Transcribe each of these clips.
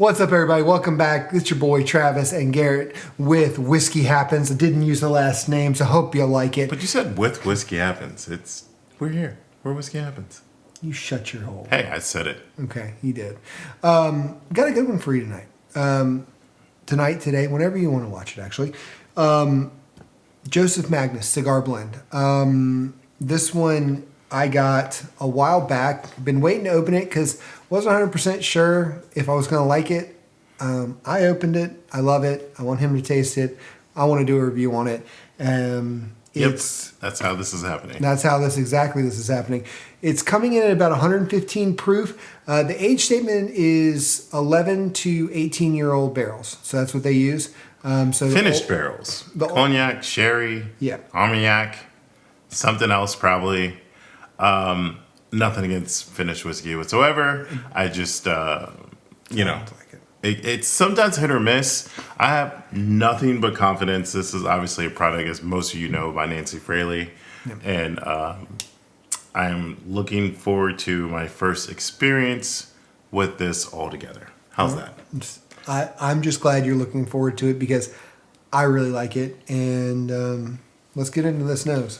What's up, everybody? Welcome back. It's your boy Travis and Garrett with Whiskey Happens. I didn't use the last name, so hope you'll like it. But you said with Whiskey Happens. We're here. We're Whiskey Happens. You shut your hole. Hey, I said it. Okay, you did. Got a good one for you tonight. Today, whenever you want to watch it, actually. Joseph Magnus Cigar Blend. This one I got a while back. Been waiting to open it because wasn't 100% sure if I was going to like it. I opened it. I love it. I want him to taste it. I want to do a review on it. That's how this is happening. That's how this is happening. It's coming in at about 115 proof. The age statement is 11 to 18-year-old barrels. So that's what they use. Finished barrels. Cognac, sherry, Armagnac, something else probably. Nothing against finished whiskey whatsoever. I just, it's sometimes hit or miss. I have nothing but confidence. This is obviously a product, as most of you know, by Nancy Fraley. Yep. And I am looking forward to my first experience with this altogether. How's that? I'm just glad you're looking forward to it because I really like it. And let's get into this nose.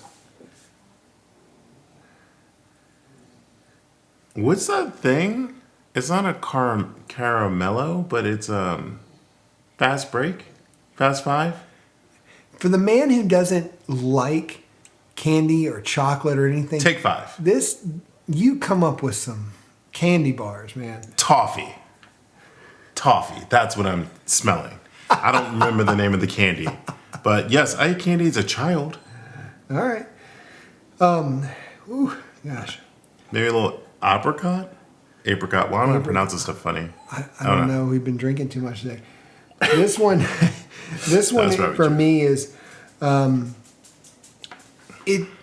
What's that thing? It's not a caramello, but it's fast break, fast five. For the man who doesn't like candy or chocolate or anything, take five. You come up with some candy bars, man. Toffee. That's what I'm smelling. I don't remember the name of the candy, but yes, I ate candy as a child. All right. Gosh. Maybe a little apricot. Why am I pronouncing stuff funny? I don't know. We've been drinking too much today. This one for me is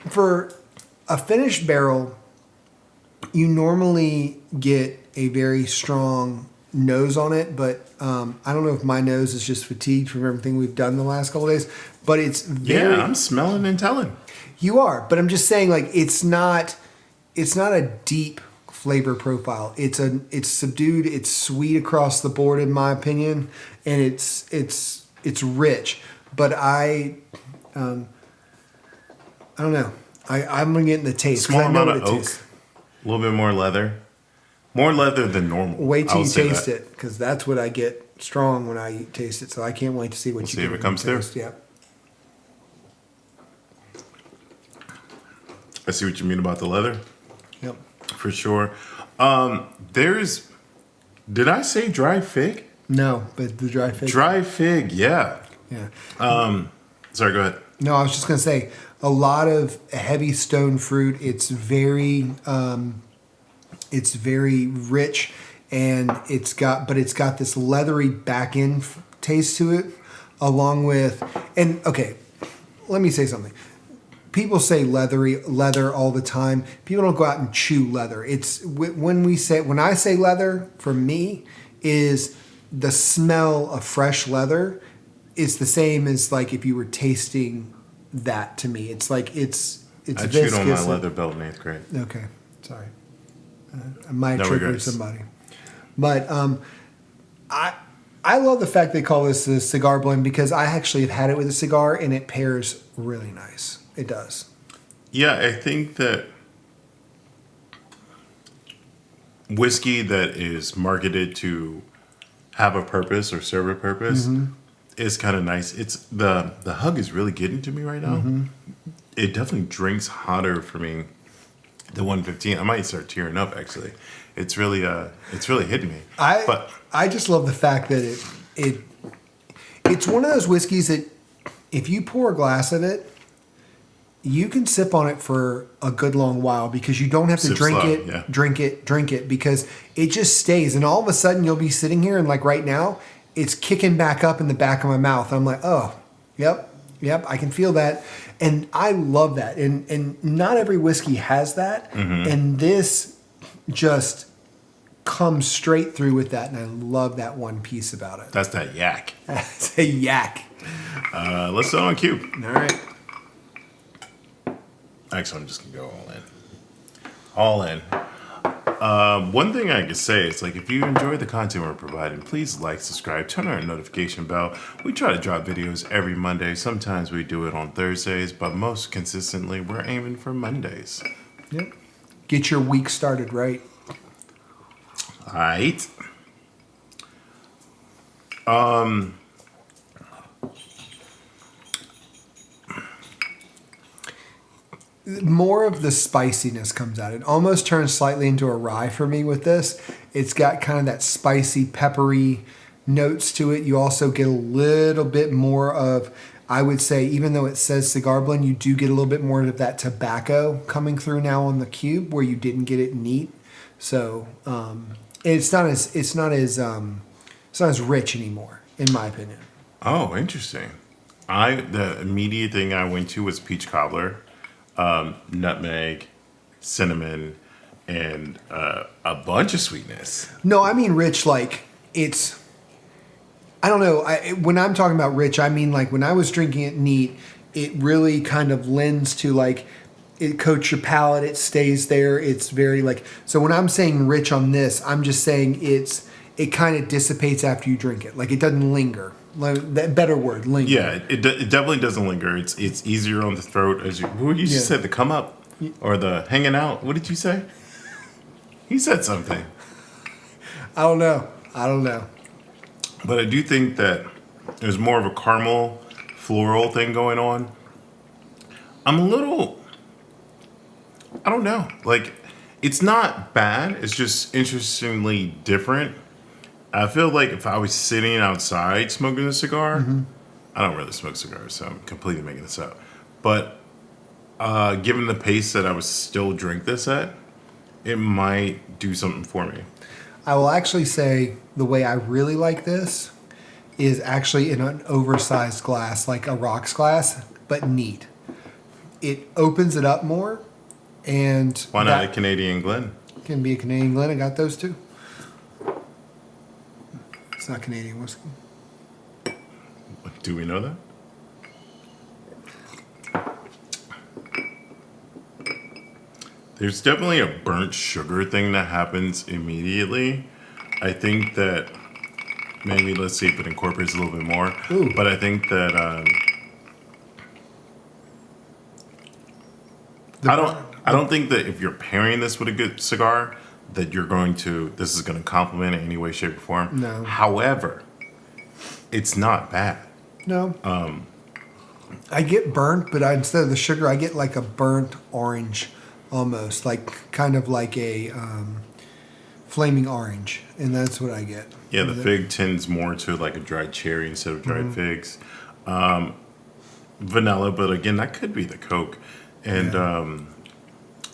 for a finished barrel. You normally get a very strong nose on it, but I don't know if my nose is just fatigued from everything we've done the last couple of days. But it's very. Yeah, I'm smelling and telling. You are, but I'm just saying, like it's not a deep flavor profile. It's subdued. It's sweet across the board, in my opinion, and it's rich. But I don't know. I'm gonna get in the taste. Small amount of oak, a little bit more leather than normal. Wait till you taste it, because that's what I get strong when I taste it. So I can't wait to see what you see if it comes through. Yeah. I see what you mean about the leather. Yep. For sure. Did I say dry fig? No, but the dry fig. Dry fig, yeah. Yeah. Sorry, go ahead. No, I was just going to say a lot of heavy stone fruit. It's very rich, and it's got this leathery back end taste to it, along with, and okay, let me say something. People say leather all the time. People don't go out and chew leather. It's when I say leather, for me, is the smell of fresh leather. It's the same as like if you were tasting that to me. It's like it's I chewed on my leather belt in 8th grade. Okay, sorry. I might trigger somebody. But I love the fact they call this a cigar blend because I actually have had it with a cigar and it pairs really nice. It does. Yeah, I think that whiskey that is marketed to have a purpose or serve a purpose is kind of nice. It's the hug is really getting to me right now. Mm-hmm. It definitely drinks hotter for me. The 115. I might start tearing up actually. It's really hitting me. I just love the fact that it's one of those whiskeys that if you pour a glass of it, you can sip on it for a good long while because you don't have to drink it because it just stays. And all of a sudden you'll be sitting here and like right now, it's kicking back up in the back of my mouth. And I'm like, oh, yep, I can feel that. And I love that. And not every whiskey has that. Mm-hmm. And this just comes straight through with that. And I love that one piece about it. That's that yak. It's a yak. Let's go on cue. All right. Actually, I'm just going to go all in. One thing I could say is like if you enjoy the content we're providing, please like, subscribe, turn on our notification bell. We try to drop videos every Monday. Sometimes we do it on Thursdays, but most consistently we're aiming for Mondays. Yep. Get your week started right. All right. More of the spiciness comes out. It almost turns slightly into a rye for me with this. It's got kind of that spicy, peppery notes to it. You also get a little bit more of, I would say, even though it says cigar blend, you do get a little bit more of that tobacco coming through now on the cube where you didn't get it neat. So it's not as rich anymore, in my opinion. Oh, interesting. The immediate thing I went to was peach cobbler, nutmeg, cinnamon, and a bunch of sweetness. No, I mean rich, like it's. I don't know. When I'm talking about rich, I mean like when I was drinking it neat, it really kind of lends to like it coats your palate. It stays there. It's very like so. When I'm saying rich on this, I'm just saying it kind of dissipates after you drink it. Like it doesn't linger. Like, that better word, linger. Yeah, it definitely doesn't linger. It's easier on the throat as you. What you just said, the come up or the hanging out. What did you say? He said something. I don't know. But I do think that there's more of a caramel floral thing going on. I'm a little. I don't know. Like, it's not bad. It's just interestingly different. I feel like if I was sitting outside smoking a cigar, I don't really smoke cigars, so I'm completely making this up. But given the pace that I would still drink this at, it might do something for me. I will actually say the way I really like this is actually in an oversized glass, like a rocks glass, but neat. It opens it up more, and Why not a Canadian Glen? Can be a Canadian Glen. I got those too. It's not Canadian whiskey. Do we know that? There's definitely a burnt sugar thing that happens immediately. I think that maybe let's see if it incorporates a little bit more. Ooh. But I think that I don't think that if you're pairing this with a good cigar, that this is going to complement it in any way, shape, or form. No. However, it's not bad. No. I get burnt, but instead of the sugar, I get like a burnt orange, almost like kind of like a flaming orange, and that's what I get. Yeah, the fig tends more to like a dried cherry instead of dried figs. Vanilla, but again, that could be the Coke, and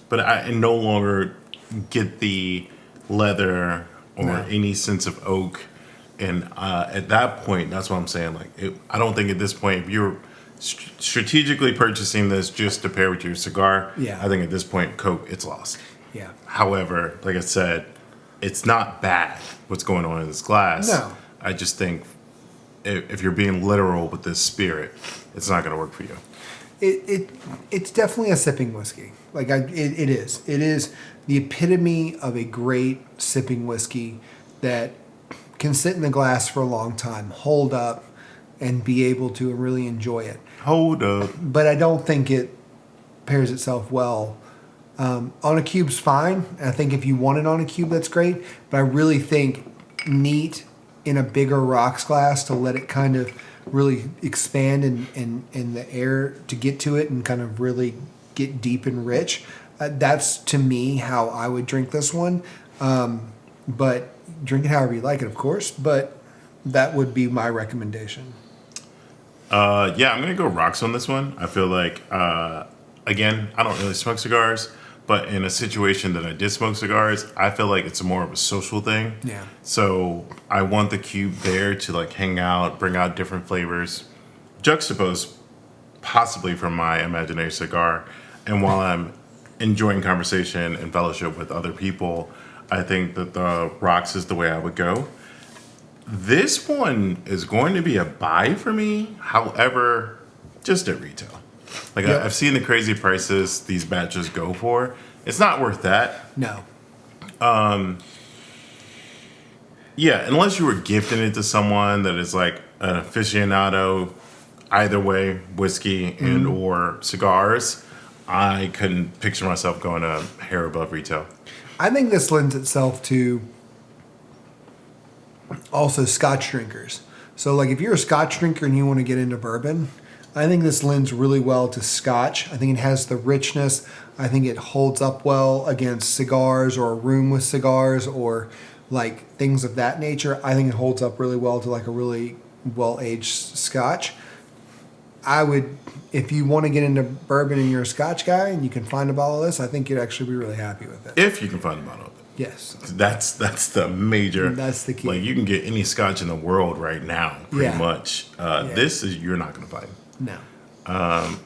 but I no longer get the leather or any sense of oak. And at that point, that's what I'm saying. Like, I don't think at this point, if you're strategically purchasing this just to pair with your cigar, I think at this point, Coke, it's lost. Yeah. However, like I said, it's not bad what's going on in this glass. No. I just think if you're being literal with this spirit, it's not going to work for you. It's definitely a sipping whiskey. Like it is. It is the epitome of a great sipping whiskey that can sit in the glass for a long time, hold up, and be able to really enjoy it. Hold up. But I don't think it pairs itself well. On a cube's fine. I think if you want it on a cube, that's great. But I really think neat in a bigger rocks glass to let it kind of really expand in the air to get to it and kind of really get deep and rich. That's, to me, how I would drink this one. But drink it however you like it, of course. But that would be my recommendation. Yeah, I'm going to go rocks on this one. I feel like, again, I don't really smoke cigars. But in a situation that I did smoke cigars, I feel like it's more of a social thing. Yeah. So I want the cube there to like hang out, bring out different flavors, juxtapose possibly from my imaginary cigar. And while I'm enjoying conversation and fellowship with other people, I think that the rocks is the way I would go. This one is going to be a buy for me. However, just at retail. Like, I've seen the crazy prices these batches go for. It's not worth that. No. Yeah, unless you were gifting it to someone that is like an aficionado, either way, whiskey and or cigars, I couldn't picture myself going a hair above retail. I think this lends itself to also Scotch drinkers. So, like, if you're a Scotch drinker and you want to get into bourbon, I think this lends really well to Scotch. I think it has the richness. I think it holds up well against cigars or a room with cigars or like things of that nature. I think it holds up really well to like a really well-aged Scotch. I would, if you want to get into bourbon and you're a Scotch guy and you can find a bottle of this, I think you'd actually be really happy with it. If you can find a bottle of it. Yes. That's the major. That's the key. Like you can get any Scotch in the world right now, pretty Yeah. much. This is you're not going to find. No.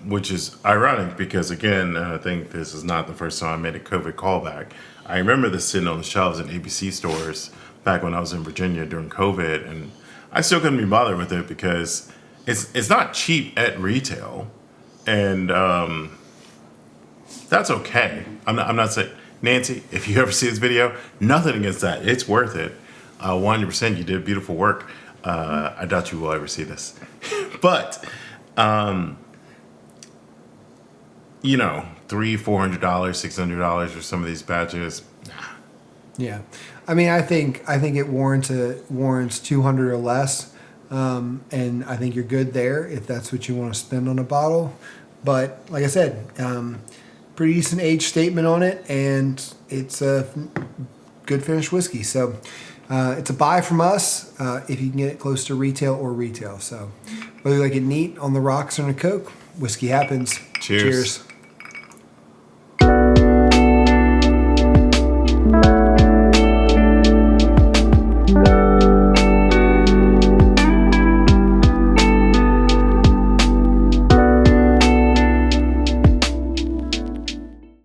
Which is ironic because again, I think this is not the first time I made a COVID callback. I remember this sitting on the shelves in ABC stores back when I was in Virginia during COVID, and I still couldn't be bothered with it because it's not cheap at retail, and that's okay. I'm not saying, Nancy, if you ever see this video, nothing against that. It's worth it. 100%. You did beautiful work. I doubt you will ever see this, but. You know, $300, $400, $600 for some of these batches. Yeah, I mean, I think it warrants 200 or less, and I think you're good there if that's what you want to spend on a bottle. But like I said, pretty decent age statement on it, and it's a good finished whiskey. So it's a buy from us if you can get it close to retail or retail. So whether you like it neat on the rocks or in a Coke, whiskey happens. Cheers.